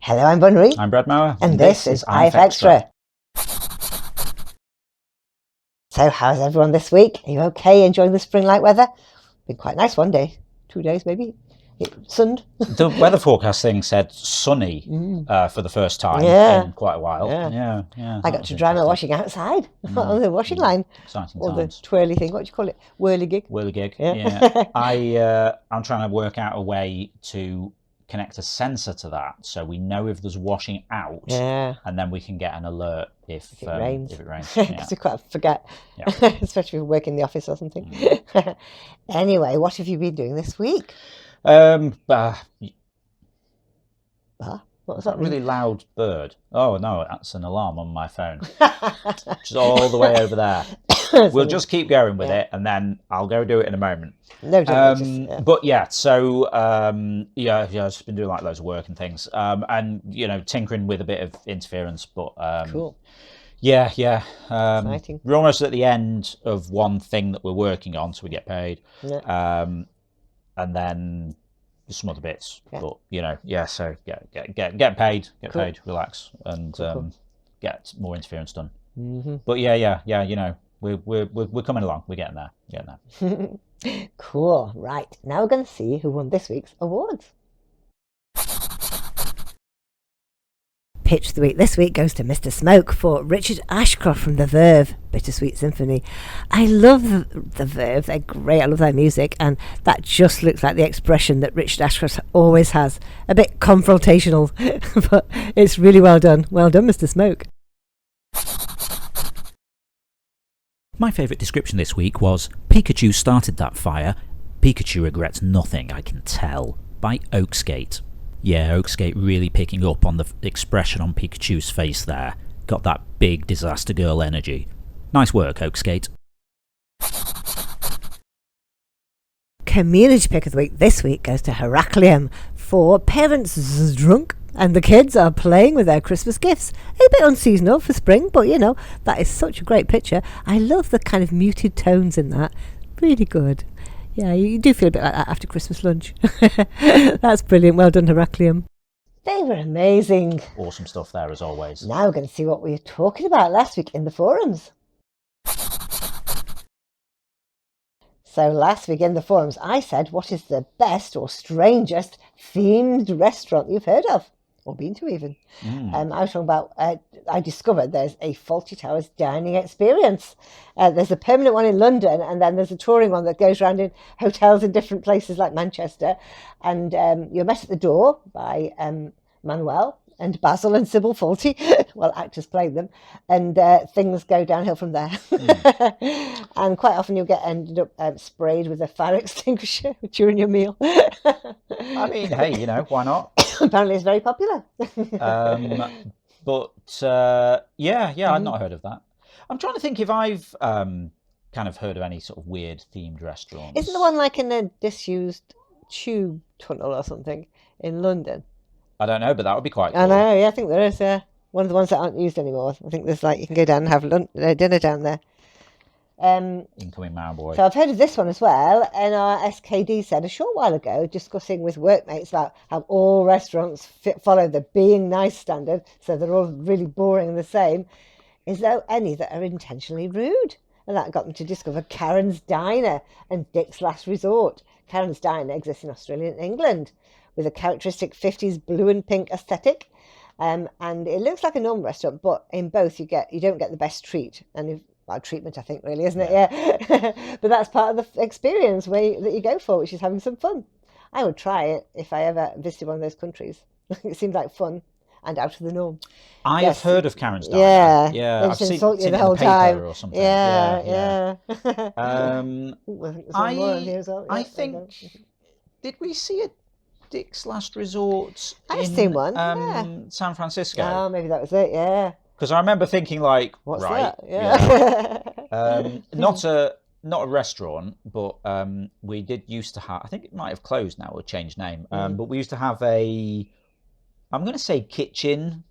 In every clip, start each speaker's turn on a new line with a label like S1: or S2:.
S1: Hello, I'm Bunry.
S2: I'm Brad Mower.
S1: And this is IFXtra. So, how's everyone this week? Are you okay enjoying the spring-like weather? Been quite nice one day, 2 days maybe. It sunned.
S2: The weather forecast thing said sunny for the first time in quite a while. Yeah.
S1: I got to dry my washing outside on the washing line.
S2: Exciting
S1: or
S2: times.
S1: The twirly thing. What do you call it? Whirligig.
S2: Whirligig.
S1: Yeah.
S2: I'm trying to work out a way to connect a sensor to that, so we know if there's washing out, and then we can get an alert if it rains.
S1: Because you quite forget, especially if you work in the office or something. Anyway, what have you been doing this week?
S2: What
S1: was
S2: that really loud bird? Oh no, that's an alarm on my phone. Just all the way over there. We'll just keep going with it, and then I'll go do it in a moment.
S1: No,
S2: But so I've just been doing like loads of work and things, and tinkering with a bit of interference. But
S1: cool.
S2: Exciting. We're almost at the end of one thing that we're working on, so we get paid. And then some other bits, but so get paid, paid, relax, and get more interference done. But we're coming along. We're getting there.
S1: Cool. Right, now we're going to see who won this week's awards. Pitch of the week this week goes to Mr. Smoke for Richard Ashcroft from The Verve, Bittersweet Symphony. I love the Verve, they're great, I love their music, and that just looks like the expression that Richard Ashcroft always has. A bit confrontational, but it's really well done. Well done, Mr. Smoke.
S3: My favourite description this week was, Pikachu started that fire. Pikachu regrets nothing, I can tell, by Oakskate. Yeah, Oakskate really picking up on the expression on Pikachu's face there. Got that big disaster girl energy. Nice work, Oakskate.
S1: Community pick of the week this week goes to Heraclium for Parents Drunk and the kids are playing with their Christmas gifts. A bit unseasonal for spring, but that is such a great picture. I love the kind of muted tones in that. Really good. Yeah, you do feel a bit like that after Christmas lunch. That's brilliant. Well done, Heraclium. They were amazing.
S2: Awesome stuff there, as always.
S1: Now we're going to see what we were talking about last week in the forums. So last week in the forums, I said, what is the best or strangest themed restaurant you've heard of? Or been to even. I was talking about, I discovered there's a Fawlty Towers dining experience. There's a permanent one in London, and then there's a touring one that goes around in hotels in different places like Manchester. And you're met at the door by Manuel and Basil and Sybil Fawlty. Well, actors played them. And things go downhill from there. And quite often you'll get ended up sprayed with a fire extinguisher during your meal.
S2: I mean, hey, why not?
S1: Apparently it's very popular.
S2: But I'd not heard of that. I'm trying to think if I've kind of heard of any sort of weird themed restaurants.
S1: Isn't the one like in a disused tube tunnel or something in London?
S2: I don't know, but that would be quite cool.
S1: I know, yeah, I think there is. One of the ones that aren't used anymore. I think there's you can go down and have dinner down there.
S2: Incoming Marboy.
S1: So I've heard of this one as well, and our SKD said a short while ago, discussing with workmates about how all restaurants follow the being nice standard, so they're all really boring and the same. Is there any that are intentionally rude? And that got them to discover Karen's Diner and Dick's Last Resort. Karen's Diner exists in Australia and England with a characteristic 50s blue and pink aesthetic. And it looks like a normal restaurant, but in both you don't get the best treat. And treatment, I think, really, isn't it? Yeah. But that's part of the experience that you go for, which is having some fun. I would try it if I ever visited one of those countries. It seemed like fun and out of the norm.
S2: I have heard of Karen's Diner.
S1: Yeah.
S2: I've seen
S1: insult you
S2: it
S1: the
S2: in
S1: whole
S2: paper
S1: time.
S2: or something.
S1: Yeah.
S2: I think, did we see a Dick's Last Resort
S1: I've seen one,
S2: San Francisco?
S1: Oh, maybe that was it, yeah.
S2: Because I remember thinking,
S1: what's
S2: right,
S1: that? Yeah.
S2: Not a restaurant, but we did used to have, I think it might have closed now or changed name, but we used to have I'm going to say kitchen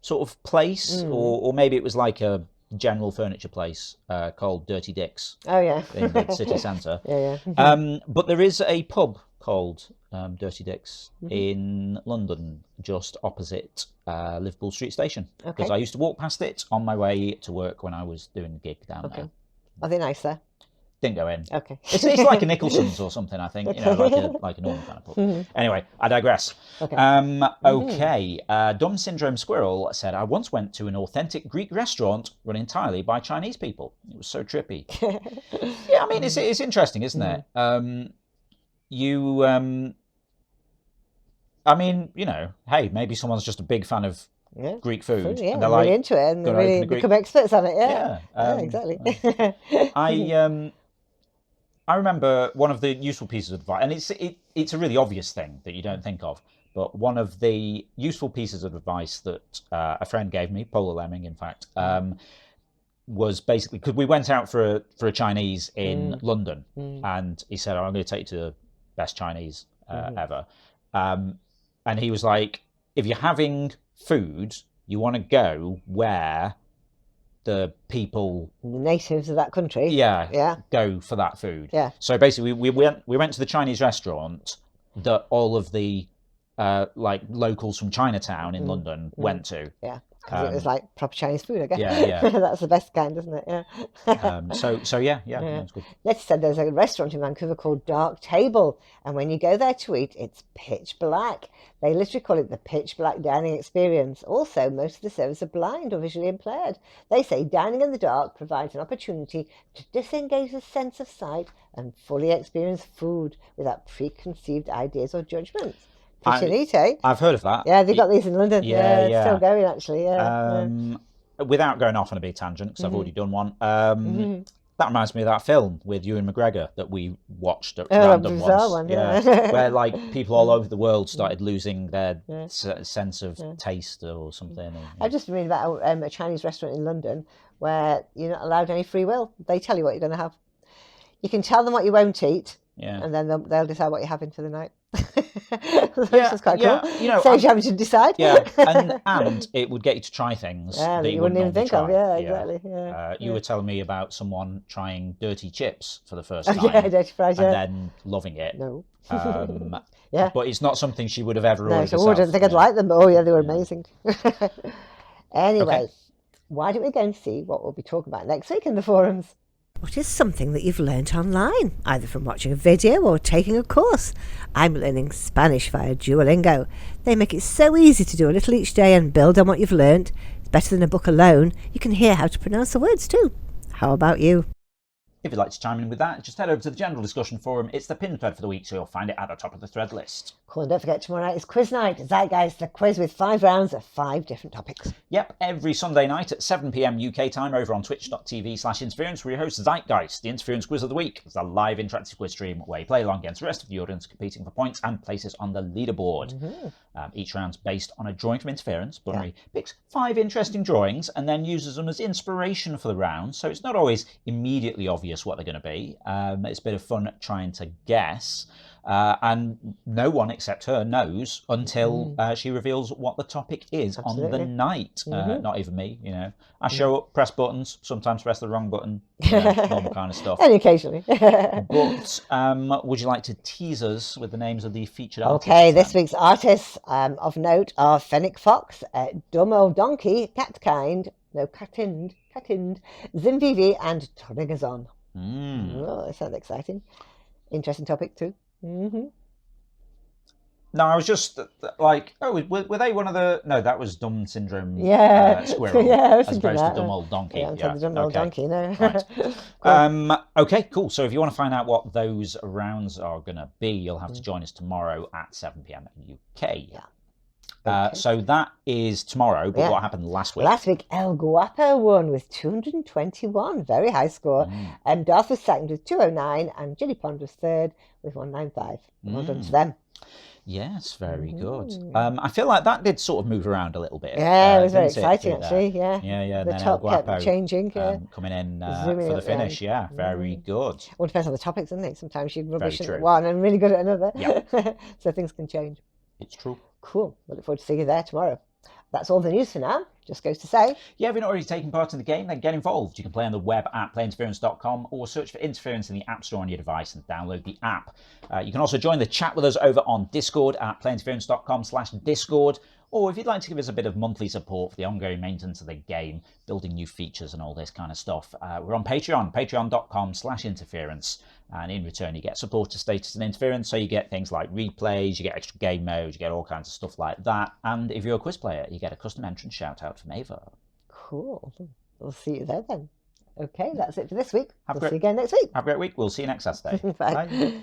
S2: sort of place, or maybe it was like a general furniture place called Dirty Dick's.
S1: Oh, yeah.
S2: In the city centre.
S1: Yeah.
S2: But there is a pub called Dirty Dick's in London, just opposite Liverpool Street Station. Because I used to walk past it on my way to work when I was doing a gig down there.
S1: Are they nice there?
S2: Didn't go in.
S1: Okay.
S2: It's like a Nicholson's or something, I think. You know, like a normal kind of pub. Anyway, I digress.
S1: Okay.
S2: Dumb Syndrome Squirrel said, I once went to an authentic Greek restaurant run entirely by Chinese people. It was so trippy. Yeah, I mean, it's interesting, isn't it? I mean, you know, hey, maybe someone's just a big fan of Greek food.
S1: Yeah,
S2: and they're
S1: really
S2: like,
S1: into it, and they really become experts on it. Yeah, exactly.
S2: I remember one of the useful pieces of advice, and it's a really obvious thing that you don't think of, but one of the useful pieces of advice that a friend gave me, Paula Lemming, in fact, was basically, because we went out for a Chinese in London, and he said, I'm going to take you to the best Chinese ever. And he was like, if you're having food, you want to go where the people,
S1: the natives of that country,
S2: go for that food.
S1: Yeah.
S2: So basically, we went to the Chinese restaurant that all of the like locals from Chinatown in London went to.
S1: Yeah, because it was like proper Chinese food, I guess.
S2: Yeah.
S1: That's the best kind, isn't it? Yeah.
S2: That's good.
S1: Let's say there's a restaurant in Vancouver called Dark Table, and when you go there to eat, it's pitch black. They literally call it the pitch black dining experience. Also, most of the servers are blind or visually impaired. They say dining in the dark provides an opportunity to disengage the sense of sight and fully experience food without preconceived ideas or judgments. Pretty neat, eh?
S2: I've heard of that.
S1: Yeah, they've got these in London.
S2: Yeah.
S1: It's still going, actually.
S2: Without going off on a big tangent, because I've already done one, that reminds me of that film with Ewan McGregor that we watched at random once. Where like people all over the world started losing their sense of taste or something.
S1: I just read about a Chinese restaurant in London where you're not allowed any free will. They tell you what you're going to have. You can tell them what you won't eat, and then they'll decide what you're having for the night. Which is quite cool.
S2: You know,
S1: saves you having to decide.
S2: and it would get you to try things that you wouldn't even think of.
S1: Yeah, exactly.
S2: You were telling me about someone trying dirty chips for the first time.
S1: Dirty fries.
S2: And then loving it.
S1: No.
S2: But it's not something she would have ever ordered
S1: so
S2: herself.
S1: I wouldn't think I'd like them, but they were amazing. Anyway, why don't we go and see what we'll be talking about next week in the forums? What is something that you've learnt online, either from watching a video or taking a course? I'm learning Spanish via Duolingo. They make it so easy to do a little each day and build on what you've learnt. It's better than a book alone. You can hear how to pronounce the words too. How about you? If you'd like to chime in with that, just head over to the general discussion forum. It's the pinned thread for the week, so you'll find it at the top of the thread list. Cool, and don't forget tomorrow night is quiz night. Zeitgeist, the quiz with 5 rounds of 5 different topics. Yep, every Sunday night at 7 p.m. UK time over on twitch.tv/interference, where we host Zeitgeist, the Interference Quiz of the Week. It's a live interactive quiz stream where you play along against the rest of the audience, competing for points and places on the leaderboard. Each round's based on a drawing from Interference. Bunnery picks 5 interesting drawings and then uses them as inspiration for the round, so it's not always immediately obvious what they're going to be. It's a bit of fun trying to guess. And no one except her knows until she reveals what the topic is on the night. Not even me, you know. I show up, press buttons, sometimes press the wrong button, normal kind of stuff. And occasionally. But would you like to tease us with the names of the featured artists? Okay, this week's artists of note are Fennec Fox, Dumb Old Donkey, Catind, Zimvivi, and Trigazon. Oh, that sounds exciting. Interesting topic too. No, I was just like, were they one of the? No, that was Dumb Syndrome. Squirrel. As opposed to Dumb Old Donkey. The Dumb Old Donkey. No. Right. Cool. Okay, cool. So if you want to find out what those rounds are going to be, you'll have to join us tomorrow at 7 p.m. UK. So that is tomorrow, but what happened last week? Last week, El Guapo won with 221, very high score. And Darth was second with 209, and Ginny Pond was third with 195. Well done to them. Yes, very good. I feel like that did sort of move around a little bit. Yeah, it was very exciting, actually. Yeah. The top kept changing. Coming in for the finish. Very good. Well, it depends on the topics, doesn't it? Sometimes you're rubbish at one and really good at another. So things can change. It's true. Cool. I look forward to seeing you there tomorrow. that's all the news for now. Just goes to say,
S2: yeah, if you're not already taking part in the game, then get involved. You can play on the web at playinterference.com or search for Interference in the App Store on your device and download the app. You can also join the chat with us over on Discord at playinterference.com/Discord. Or if you'd like to give us a bit of monthly support for the ongoing maintenance of the game, building new features and all this kind of stuff, we're on Patreon, patreon.com/interference. And in return, you get supporter status and interference. So you get things like replays, you get extra game modes, you get all kinds of stuff like that. And if you're a quiz player, you get a custom entrance shout out from Ava.
S1: Cool. We'll see you there then. Okay, that's it for this week.
S2: We'll
S1: see you again next week.
S2: Have a great week. We'll see you next Saturday.
S1: Bye.
S2: Bye.